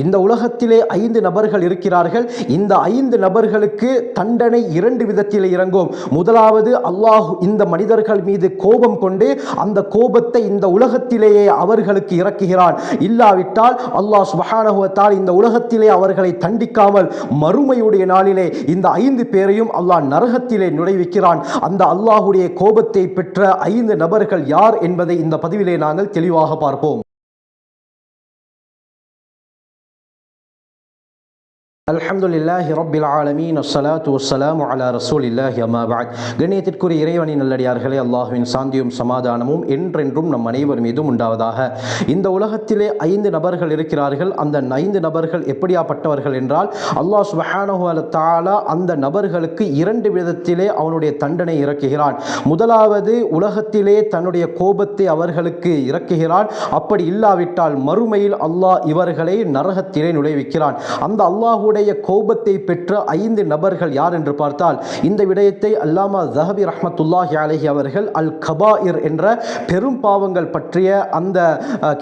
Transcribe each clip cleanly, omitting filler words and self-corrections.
இந்த உலகத்திலே 5 நபர்கள் இருக்கிறார்கள். இந்த 5 நபர்களுக்கு தண்டனை 2 விதத்தில் இறங்கும். முதலாவது, அல்லாஹ் இந்த மனிதர்கள் மீது கோபம் கொண்டு அந்த கோபத்தை இந்த உலகத்திலேயே அவர்களுக்கு இறக்குகிறான். இல்லாவிட்டால் அல்லாஹ் சுப்ஹானஹு வ தஆலா இந்த உலகத்திலே அவர்களை தண்டிக்காமல் மறுமையுடைய நாளிலே இந்த 5 பேரையும் அல்லாஹ் நரகத்திலே நுழைவிக்கிறான். அந்த அல்லாஹ்வுடைய கோபத்தை பெற்ற 5 நபர்கள் யார் என்பதை இந்த பதிவிலே நாங்கள் தெளிவாக பார்ப்போம். அல்ஹம்துலில்லாஹி ரப்பில் ஆலமீன் வஸ்ஸலாத்து வஸ்ஸலாமு அலா ரசூலில்லாஹி அம்மா பஅத். கண்ணியத்திற்குரிய இறைவனின் நல்லடியார்களே, அல்லாஹ்வின் சாந்தியும் சமாதானமும் என்றென்றும் நம் அனைவர் மீதும் உண்டாவதாக. இந்த உலகத்திலே 5 நபர்கள் இருக்கிறார்கள். அந்த 5 நபர்கள் எப்படியாப்பட்டவர்கள் என்றால், அல்லாஹ் சுப்ஹானஹு வ தஆலா அந்த நபர்களுக்கு 2 விதத்திலே அவனுடைய தண்டனை இறக்குகிறான். முதலாவது, உலகத்திலே தன்னுடைய கோபத்தை அவர்களுக்கு இறக்குகிறான். அப்படி இல்லாவிட்டால் மறுமையில் அல்லாஹ் இவர்களை நரகத்திலே நுழைவிக்கிறான். அந்த அல்லாஹ்வுடைய கோபத்தை பெற்ற 5 நபர்கள் யார் என்று பார்த்தால், இந்த விடயத்தை அல்லாமா ஸஹபி ரஹ்மத்துல்லாஹி அலைஹி அவர்கள் அல் கபாயிர் என்ற பெரும் பாவங்கள் பற்றிய அந்த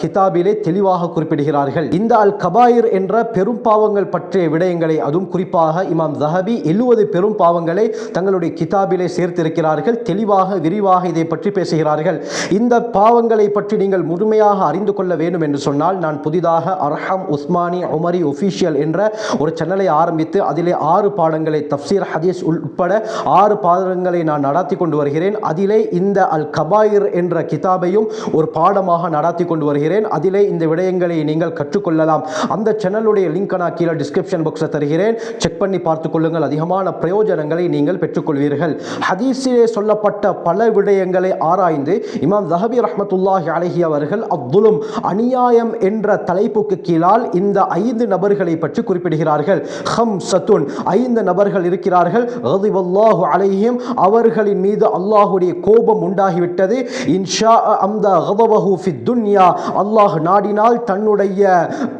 கிதாபிலே தெளிவாக குறிப்பிடுகிறார்கள். இந்த அல் கபாயிர் என்ற பெரும் பாவங்கள் பற்றிய விடயங்களை, அதுவும் குறிப்பாக இமாம் ஸஹபி 70 பெரும் பாவங்களை தங்களுடைய கிதாபிலே சேர்த்திருக்கிறார்கள். தெளிவாக விரிவாக இதை பற்றி பேசுகிறார்கள். இந்த பாவங்களை பற்றி நீங்கள் முழுமையாக அறிந்து கொள்ள வேண்டும் என்று சொன்னால், நான் புதிதாக அர்ஹம் உஸ்மானி உமரி ஒஃபீஷியல் என்ற ஒரு சேனலை ஆரம்பித்து அதிலே 6 பாடங்களை, தஃப்சீர் ஹதீஸ் உட்பட 6 பாடங்களை நான் நடாத்தி கொண்டு வருகிறேன். அதிலே இந்த அல் கபாயிர் என்ற கிதாபையும் ஒரு பாடமாக நடாத்தி கொண்டு வருகிறேன். அதிலே இந்த விடயங்களை நீங்கள் கற்றுக்கொள்ளலாம். அந்த சேனலுடைய லிங்க் நான் கீழே டிஸ்கிரிப்ஷன் பாக்ஸில் தருகிறேன். செக் பண்ணி பார்த்துக் கொள்ளுங்கள். அதிகமான பிரயோஜனங்களை நீங்கள் பெற்றுக்கொள்வீர்கள். ஹதீஸிலே சொல்லப்பட்ட பல விடயங்களை ஆராய்ந்து இமாம் ஸஹபி ரஹ்மத்துல்லாஹி அலைஹி அவர்கள் அத்துலும் அநியாயம் என்ற தலைப்புக்கு கீழால் இந்த 5 நபர்களை பற்றி குறிப்பிடுகிறார்கள். ஹம்சத்துன் 5 நபர்கள் இருக்கிறார்கள். கதிபல்லாஹு அலைஹிம், அவர்களின் மீது அல்லாஹ்வுடைய கோபம் உண்டாகிவிட்டது. இன்ஷா அம்தா கதபஹு ஃபித் துன்யா, அல்லாஹ் நாடினால் தன்னுடைய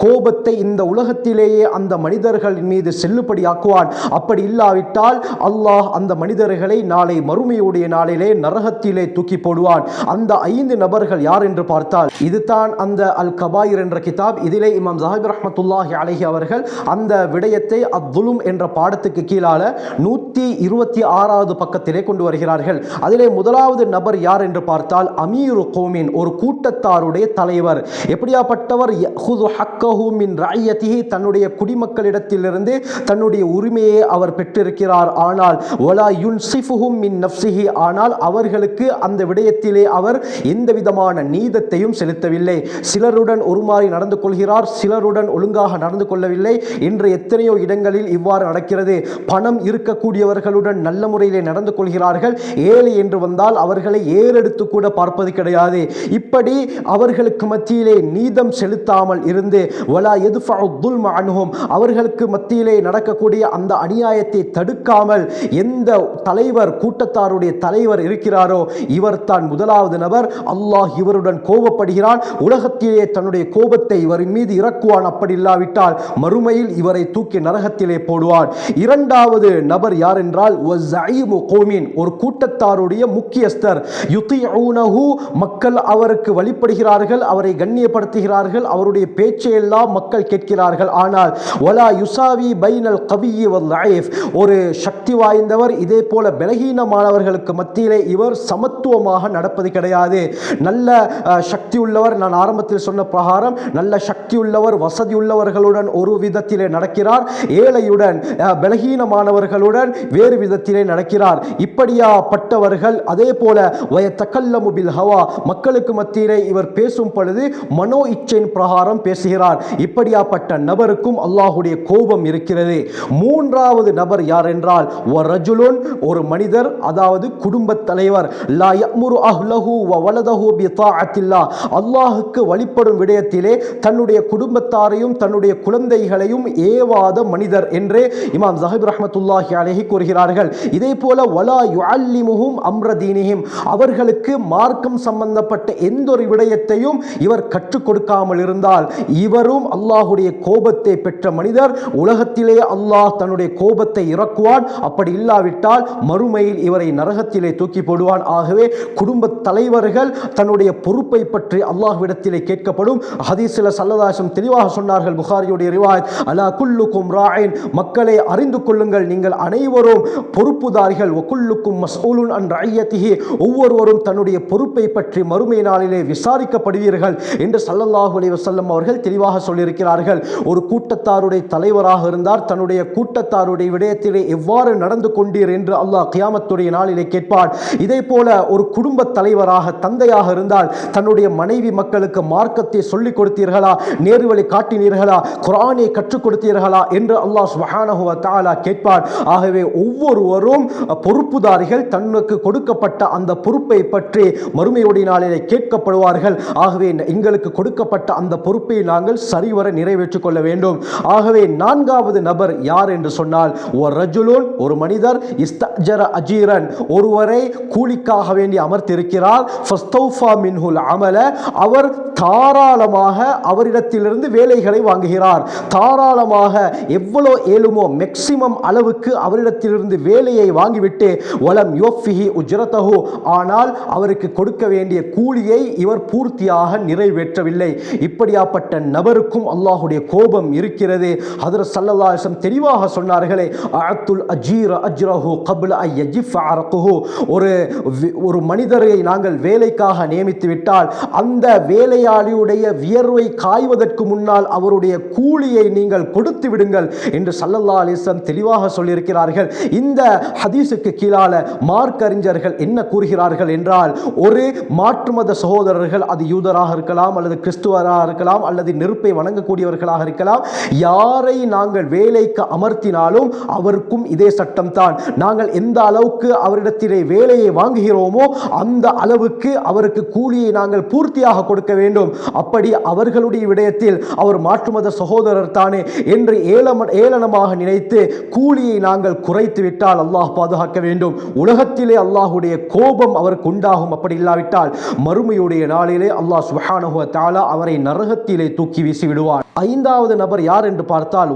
கோபத்தை இந்த உலகத்திலேயே அந்த மனிதர்களின் மீது செல்லுபடியாக்குவான். அப்படி இல்லாவிட்டால் அல்லாஹ் அந்த மனிதர்களை நாளை மறுமையுடைய நாளிலே நரகத்திலே தூக்கி போடுவான். அந்த 5 நபர்கள் யார் என்று பார்த்தால், இதுதான் அந்த அல் கபாயிர் என்ற கிதாப். இதிலே இமாம் ஸஹபி ரஹ்மத்துல்லாஹி அலைஹி அவர்கள் அந்த விடயத்தை அத்துலும் என்ற பாடத்துக்கு கீழால 126வது பக்கத்திலே கொண்டு வருகிறார்கள். அதிலே முதலாவது நபர் யார் என்று பார்த்தால், அமீரு கௌமின், ஒரு கூட்டத்தாருடைய தலைவர். எப்படியாப்பட்டவர்? யஹுது ஹக்கஹு மின் ரஅய்யதிஹி, தன்னுடைய குடிமக்களிடத்திலிருந்து தன்னுடைய உரிமையை அவர் பெற்றிருக்கிறார். ஆனால் வலா யுன்சிஃபுஹும் மின் நஃப்ஸிஹி, ஆனால் அவர்களுக்கு அந்த விடயத்திலே அவர் எந்த விதமான நீதத்தையும் செலுத்தவில்லை. சிலருடன் ஒரு மாதிரி நடந்து கொள்கிறார், சிலருடன் ஒழுங்காக நடந்து கொள்ளவில்லை. இன்று எத்தனையோ இடங்களில் இவ்வாறு நடக்கிறது. பணம் இருக்கக்கூடியவர்களுடன் நல்ல முறையிலே நடந்து கொள்கிறார்கள். ஏழை என்று வந்தால் அவர்களை ஏறெடுத்து கூட பார்ப்பது கிடையாது. இப்படி அவர்களுக்கு மத்தியிலே நீதம் செலுத்தாமல் இருந்து வலா யதுஃபஉ துல்ம அன்ஹும், அவர்களுக்கு மத்தியிலே நடக்கக்கூடிய அந்த அநியாயத்தை தடுக்காமல் எந்த தலைவர், கூட்டத்தாருடைய தலைவர் இருக்கிறாரோ இவர் தான் முதலாவது நபர். அல்லாஹ் இவருடன் கோபப்படுகிறான். உலகத்திலே தன்னுடைய கோபத்தை இவரின் மீது இறக்குவான். அப்படி இல்லாவிட்டால் மறுமையில் இவரை தூக்கி நரகத்திலே போடுவான். இரண்டாவது நபர் யார் என்றால், வஸஈமு கௌமின், ஒரு கூட்டத்தாருடைய முக்கியஸ்தர். யுதீஊனஹு, மக்கள் அவருக்கு வழிபடுகிறார்கள், அவரை கண்ணியப்படுத்துகிறார்கள், அவருடைய பேச்சை எல்லாம் மக்கள் கேட்கிறார்கள். ஆனால் வலா யுசாவி பைனல் கவிய்யி வல் லஈஃப், ஒரு சக்தி வாய்ந்தவர் இதே போல பலகீனமானவர்களுக்கு மத்தியிலே இவர் சமத்துவமாக நடப்பது கிடையாது. நல்ல சக்தி உள்ளவர், நான் ஆரம்பத்தில் சொன்ன பிரகாரம் நல்ல சக்தி உள்ளவர், வசதி உள்ளவர்களுடன் ஒரு விதத்திலே நடக்கிறார், ஏழையுடன் பலகீனமானவர்களுடன் வேறு விதத்திலே நடக்கிறார். இப்படியாப்பட்டவர்கள் அதே போல வயத்தகல்லமு பில் ஹவா, மக்களுக்கு மத்தியிலே இவர் பேசும் பொழுது மனோ இச்சையின் பிரகாரம் பேசுகிறார். இப்படியாப்பட்ட நபருக்கும் அல்லாஹ்வுடைய கோபம் இருக்கிறது. மூன்றாவது நபர் யார் என்றால், வரஜுலுன், ஒரு மனிதர், அதாவது குடும்ப தலைவர். லா யஅமுரு அஹ்லஹு வ வலதஹு பி தாஅத்தில்லாஹ், அல்லாஹ்வுக்கு வழிபடும் விடயத்திலே தன்னுடைய குடும்பத்தாரையும் தன்னுடைய குழந்தைகளையும் ஏவ அறிவாத மனிதர் என்று இமாம் ஸஹாபி ரஹ்மத்துல்லாஹி அலைஹி கூறுகிறார்கள். இதே போல வலா யுஅல்லிமுஹும் அம்ர தீனிஹிம், அவர்களுக்கு மார்க்கம் சம்பந்தப்பட்ட எந்த ஒரு விடயத்தையும் இவர் கற்றுக் கொடுக்காமல் இருந்தால் இவரும் அல்லாஹ்வுடைய கோபத்தை பெற்ற மனிதர். உலகத்திலே அல்லாஹ் தன்னுடைய கோபத்தை இறக்குவான். அப்படி இல்லாவிட்டால் மறுமையில் இவரை நரகத்திலே தூக்கி போடுவான். ஆகவே குடும்ப தலைவர்கள் தன்னுடைய பொறுப்பை பற்றி அல்லாஹ்விடத்திலே கேட்கப்படும். ஹதீஸில் ஸல்லல்லாஹு அலைஹி வஸல்லம் தெளிவாக சொன்னார்கள், புகாரியுடைய ரிவாயத், அலா குல்லுக்கும் ராயின், மக்களை அறிந்து கொள்ளுங்கள், நீங்கள் அனைவரும் பொறுப்புதாரிகள், வகுல்லுக்கும் மஸ்ஊலுன் அன் ரஅய்யத்திஹி, ஒவ்வொருவரும் தன்னுடைய பொறுப்பை பற்றி மறுமை நாளிலே விசாரிக்கப்படுவீர்கள் என்று ஸல்லல்லாஹு அலைஹி வஸல்லம் அவர்கள் தெளிவாக சொல்லியிருக்கிறார்கள். ஒரு கூட்டத்தாருடைய தலைவராக இருந்தார், தன்னுடைய கூட்டத்தாருடைய விடயத்திலே எவ்வாறு நடந்து கொண்டீர் என்று அல்லாஹ் கியாமத்துடைய நாளிலே கேட்பான். இதே போல ஒரு குடும்ப தலைவராக, தந்தையாக இருந்தால் தன்னுடைய மனைவி மக்களுக்கு மார்க்கத்தை சொல்லிக் கொடுத்தீர்களா, நேர்வழி காட்டினீர்களா, குர்ஆனை கற்றுக் கொடுத்தீர்களா என்று அல்லாஹ் சுப்ஹானஹு வ தஆலா கேட்பார். ஆகவே ஒவ்வொருவரும் பொறுப்புதாரிகள், தனக்கு கொடுக்கப்பட்ட அந்த பொறுப்பை பற்றி மறுமையுடைய நாளிலே கேட்கப்படுவார்கள். ஆகவே எங்களுக்கு கொடுக்கப்பட்ட அந்த பொறுப்பை நாங்கள் சரிவர நிறைவேற்றிக் கொள்ள வேண்டும். ஆகவே நான்காவது நபர் யார் என்று சொன்னால், ஒரு மனிதர் இஸ்தஜர அஜீரன், ஒருவரை கூலிக்காக வேண்டி அமர்த்திருக்கிறார். ஃபஸ்தௌஃபா மின்ஹுல் அமல, அவர் தாராளமாக அவரிடத்திலிருந்து வேலைகளை வாங்குகிறார். தாராளமாக எவ்வளோ ஏழுமோ மேக்சிமம் அளவுக்கு அவரிடத்திலிருந்து வேலையை வாங்கிவிட்டு வலம் யுஃபிஹி உஜ்ரதஹு, ஆனால் அவருக்கு கொடுக்க வேண்டிய கூலியை இவர் பூர்த்தியாக நிறைவேற்றவில்லை. இப்படியாப்பட்ட நபருக்கும் அல்லாஹ்வுடைய கோபம் இருக்கிறது. ஹஜ்ரத் ஸல்லல்லாஹு அலைஹி வஸல்லம் தெளிவாக சொன்னார்களே, அஅத்துல் அஜீர அஜ்ரஹு கப்ல அன் யஜிஃப அரகுஹு, ஒரு மனிதரை நாங்கள் வேலைக்காக நியமித்து விட்டால் அந்த வேலையாளியுடைய வியர்வை காய்வதற்கு முன்னால் அவருடைய கூலியை நீங்கள் கொடுத்து விடுங்கள் என்று ஸல்லல்லாஹு அலைஹி வஸல்லம் தெளிவாக சொல்லியிருக்கிறார்கள். இந்த ஹதீஸுக்கு கீழால மார்க்க அறிஞர்கள் என்ன கூறுகிறார்கள் என்றால், ஒரு மாற்று மத சகோதரர்கள், அது யூதராக இருக்கலாம் அல்லது கிறிஸ்துவராக இருக்கலாம் அல்லது நெருப்பை வணங்கக்கூடியவர்களாக இருக்கலாம், யாரை நாங்கள் வேலைக்கு அமர்த்தினாலும் அவருக்கும் இதே சட்டம் தான். நாங்கள் எந்த அளவுக்கு அவரிடத்திலே வேலையை வாங்குகிறோமோ அந்த அளவுக்கு அவருக்கு கூலியை நாங்கள் பூர்த்தியாக கொடுக்க வேண்டும். அப்படி அவர்களுடைய விடயத்தில் அவர் மாற்று மத சகோதரர் தானே என்று ஏளனமாக நினைத்து கூலியை நாங்கள் குறைத்து விட்டால் அல்லாஹ் பாதுகாக்க வேண்டும். உலகத்திலே அல்லாஹ்வுடைய கோபம் அவருக்கு உண்டாகும். அப்படி இல்லாவிட்டால் மறுமையுடைய நாளிலே அல்லாஹ் சுப்ஹானஹு வ தஆலா அவரை நரகத்திலே தூக்கி வீசி விடுவார். ஐந்தாவது நபர் யார் என்று பார்த்தால்,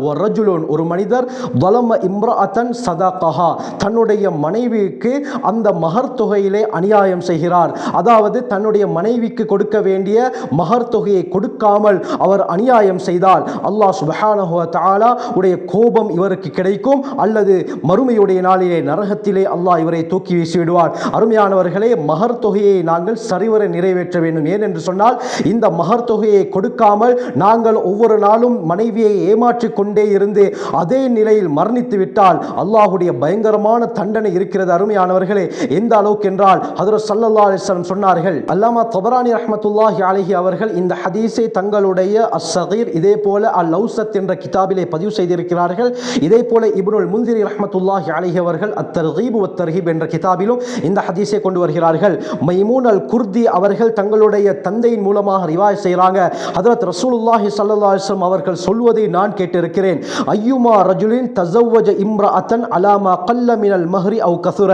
ஒரு மனிதர் வலம இம்ரஅத்தன் சதகஹா, தன்னுடைய மனைவிக்கு அந்த மஹர் தொகையிலே அநியாயம் செய்கிறார். அதாவது தன்னுடைய மனைவிக்கு கொடுக்க வேண்டிய மஹர் தொகையை கொடுக்காமல் அவர் அநியாயம் செய்தால் அல்லாஹ் சுப்ஹானஹு வ தஆலா உடைய கோபம் இவருக்கு கிடைக்கும். அல்லது மறுமையுடைய நாளிலே நரகத்திலே அல்லாஹ் இவரை தூக்கி வீசி விடுவார். அருமையானவர்களே, மஹர் தொகையை நாங்கள் சரிவர நிறைவேற்ற வேண்டும். ஏனென்று சொன்னால், இந்த மஹர் தொகையை கொடுக்காமல் நாங்கள் ஒவ்வொரு நாளும் மனைவியை ஏமாற்றிக் கொண்டே இருந்து அதே நிலையில் மரணித்து விட்டால் அல்லாஹ்வுடைய பயங்கரமான தண்டனை இருக்கிறது. அருமையானவர்களே, எந்த அளவுக்கு என்றால் ஹஜ்ரத் ஸல்லல்லாஹு அலைஹி வஸல்லம் சொன்னார்கள், அல்லாமா தபரானி ரஹ்மத்துல்லாஹி அலைஹி அவர்கள் இந்த ஹதீஸை தங்களுடைய அஸ்ஸகீர், இதே போல அல்-அவ்ஸத் என்ற கிதாபிலே பதிவு செய்திருக்கிறார்கள். இதே போல இப்னுல் முன்திரி ரஹ்மத்துல்லாஹி அலைஹி அவர்கள் அத்-தர்கீப் வத் தர்ஹீப் என்ற கிதாபிலும் இந்த ஹதீஸை கொண்டு வருகிறார்கள். மைமூன் அல்-குர்தி அவர்கள் தங்களுடைய தந்தையின் மூலமாக ரிவாயத் செய்கிறாங்க, ஹஜ்ரத் ரசூலுல்லாஹி ஸல்லல்லாஹு அலைஹி வஸல்லம் அவர்கள் சொல்வதை நான் கேட்டிருக்கிறேன், ஐயுமா ரஜுலின் தஸவ்வஜ இம்ரஅத்தன் அலா மா கல்ல மினல் மஹ்ரி அவ் கஸுர,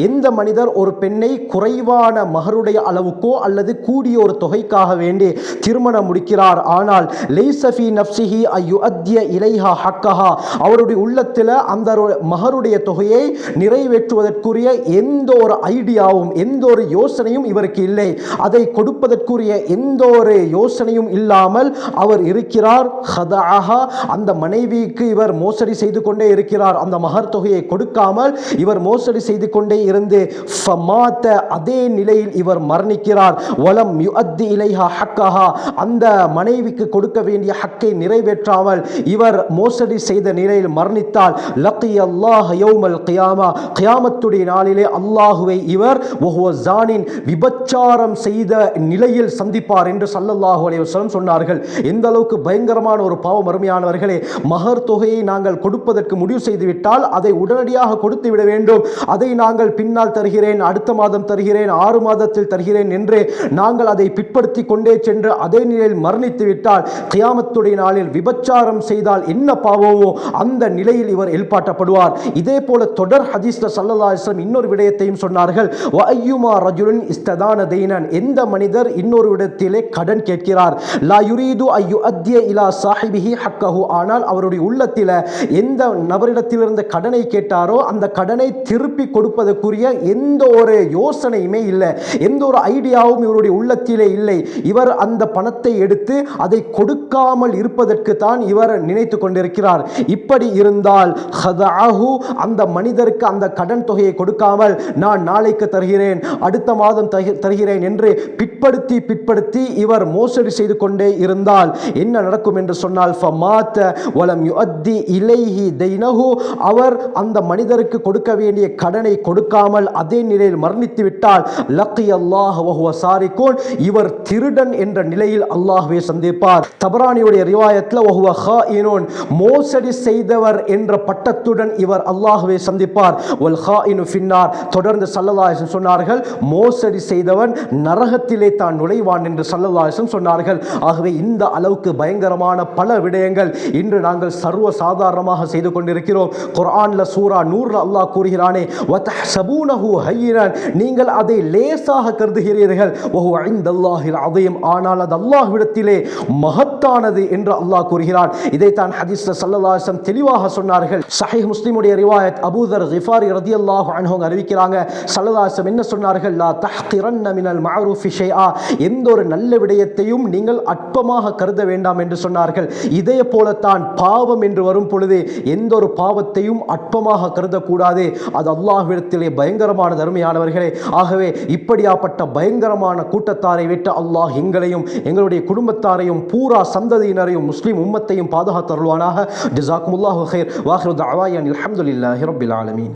எந்த மனிதர் ஒரு பெண்ணை குறைவான மஹருடைய அளவுக்கோ அல்லது கூடிய ஒரு தொகைக்காக வேண்டி திருமணம் முடிக்கிறார், ஆனால் லைஸ ஃபீ நஃப்ஸிஹி அய்யுஅத்திய இலைஹா ஹக்கஹா, அவருடைய உள்ளத்தில் அந்த மஹருடைய தொகையை நிறைவேற்றுவதற்குரிய எந்த ஒரு ஐடியாவும் எந்த ஒரு யோசனையும் இவருக்கு இல்லை, அதை கொடுப்பதற்குரிய எந்த ஒரு யோசனையும் இல்லாமல் அவர் இருக்கிறார். ஹதஅஹா, அந்த மனைவிக்கு இவர் மோசடி செய்து கொண்டே இருக்கிறார். அந்த மஹர் தொகையை கொடுக்காமல் இவர் மோசடி செய்து கொண்டே இருந்து ஃபமாத, அதே நிலையில் இவர் மரணிக்கிறார். வலம் யுஅத்தி இலைஹா ஹக்கஹா, அந்த மனைவிக்கு கொடுக்க வேண்டிய ஹக்கை நிறைவேற்றாமல் இவர் மோசடி செய்த நிலையில் மரணித்தால் லக்கியல்லாஹ் யௌமல் கியாமா, கியாமத்துடைய நாளிலே அல்லாஹுவை இவர் வஹுவ ஜானின், விபச்சாரம் செய்த நிலையில் சந்திப்பார் என்று ஸல்லல்லாஹு அலைஹி வஸல்லம் சொன்னார்கள். எந்த அளவுக்கு பயங்கரமான ஒரு பாவம். அருமையானவர்களே, மஹர் தொகையை நாங்கள் கொடுப்பதற்கு முடிவு செய்துவிட்டால் அதை உடனடியாக கொடுத்து விட வேண்டும். அதை நாங்கள் பின்னால் தருகிறேன், அடுத்த மாதம் தருகிறேன், 6 மாதத்தில் தருகிறேன் என்று நாங்கள் அதை பிற்படுத்தி கொண்டே சென்று அதே நிலையில் மரணித்து விட்டால் கியாமத்துடைய நாளில் விபச்சாரம் செய்தால் என்ன பாவமோ அந்த நிலையில் இவர் எழுப்பாட்டப்படுவார். இதே போல தொடர் ஹதீஸ்ல ஸல்லல்லாஹு அலைஹி வஸல்லம் இன்னொரு விடயத்தையும் சொன்னார்கள். வ அய்யுமா ரஜுலின் இஸ்ததான தைனன், எந்த மனிதர் இன்னொரு இடத்திலே கடன் கேட்கிறார், லா யுரீது ஐயு அத்திய இலா சாஹிபிஹி ஹக்கஹு, ஆனால் அவருடைய உள்ளத்தில் எந்த நபரிடத்திலிருந்து கடனை கேட்டாரோ அந்த கடனை திருப்பி கொடுப்பதற்குரிய எந்த ஒரு யோசனையுமே இல்லை, எந்த ஒரு ஐடியாவும் இவருடைய உள்ளத்திலே இல்லை. இவர் அந்த பணத்தை எடுத்து அதை கொடுக்காமல் இருப்பதற்கு தான் இவர் நினைத்து கொண்டிருக்கிறார். இப்படி இருந்தால் ஹதஅஹு, அந்த மனிதருக்கு அந்த கடன் தொகையை கொடுக்காமல் நான் நாளைக்கு தருகிறேன், அடுத்த மாதம் தருகிறேன் என்று பிற்படுத்தி இவர் மோசடி செய்து கொண்டே இருந்தால் என்ன நடக்கும் என்று சொன்னால் ஃபமாத வலம் யுஅத்தி இலைஹி தைனஹு, அவர் அந்த மனிதருக்கு கொடுக்க வேண்டிய கடனை கொடுக்காமல் அதே நிலையில் மரணித்து விட்டால் லக்கியல்லாஹ் வஹுவ சாரிகூன், இவர் திருடன் என்ற நிலையில் அல்லாஹ்வை சந்திப்பார். தபரானியுடைய ரிவாயத்தில் வஹுவ ஹாயினுன், மோசடி செய்தவர் என்ற பட்டத்துடன் இவர் அல்லாஹ்வை சந்திப்பார். வல் ஹாயினு ஃபின்னார், தொடர்ந்து ஸல்லல்லாஹு அலைஹி வஸல்லம் சொன்னார்கள், மோசடி செய்தவன் நரகத்திலே தான் நுழைவான் என்று ஸல்லல்லாஹு அலைஹி வஸல்லம் சொன்னார்கள். ஆகவே இந்த அளவுக்கு பயங்கரமான பல விடயங்கள் இன்று நாங்கள் சர்வ சாதாரணமாக செய்து கொண்டிருக்கிறோம். குர்ஆன்ல சூரா நூர்ல அல்லாஹ் கூறுகிறானே, வதஹ்சபூனஹு ஹய்யினன், நீங்கள் அதை லேசாக கருதுகிறீர்கள், வஹுவ இன்தல்லாஹில் அஸீம், ஆனால் அது அல்லாஹ்விடத்திலே மகத்தானது என்று அல்லாஹ் கூறுகிறான். இதைத்தான் ஹதீஸ்ல ஸல்லல்லாஹு அலைஹி வஸல்லம் தெளிவாக சொன்னார்கள். ஸஹீஹ் முஸ்லிமுடைய ரிவாயத் அபூ தர் கிஃபாரி ரலியல்லாஹு அன்ஹு அறிவிக்கிறாங்க, ஸல்லல்லாஹு அலைஹி வஸல்லம் என்ன சொன்னார்கள், லா தஹ்கிரன்ன மினல் மஅரூஃபி ஷைஆ, எந்த ஒரு நல்ல விடயத்தையும் நீங்கள் அற்பமாக கருத வேண்டாம் என்று சொன்னார்கள். இதே போலத்தான் பாவம் என்று வரும் பொழுது எந்த ஒரு பாவத்தையும் அற்பமாக கருதக்கூடாது, அது அல்லாஹ்விடத்திலே பயங்கரமான தர்மையானவர்களே. ஆகவே இப்படியாப்பட்ட பயங்கரமான கூட்டத்தாரை விட்டு அல்லாஹ் எங்களையும் எங்களுடைய குடும்பத்தாரையும் பூரா சந்ததியினரையும் முஸ்லிம் உம்மத்தையும் பாதுகாத்தருள்வானாக. ஜஸாக்குமுல்லாஹு கைர். வாஹிரு தஅவானா அல்ஹம்துலில்லாஹி ரப்பில் ஆலமீன்.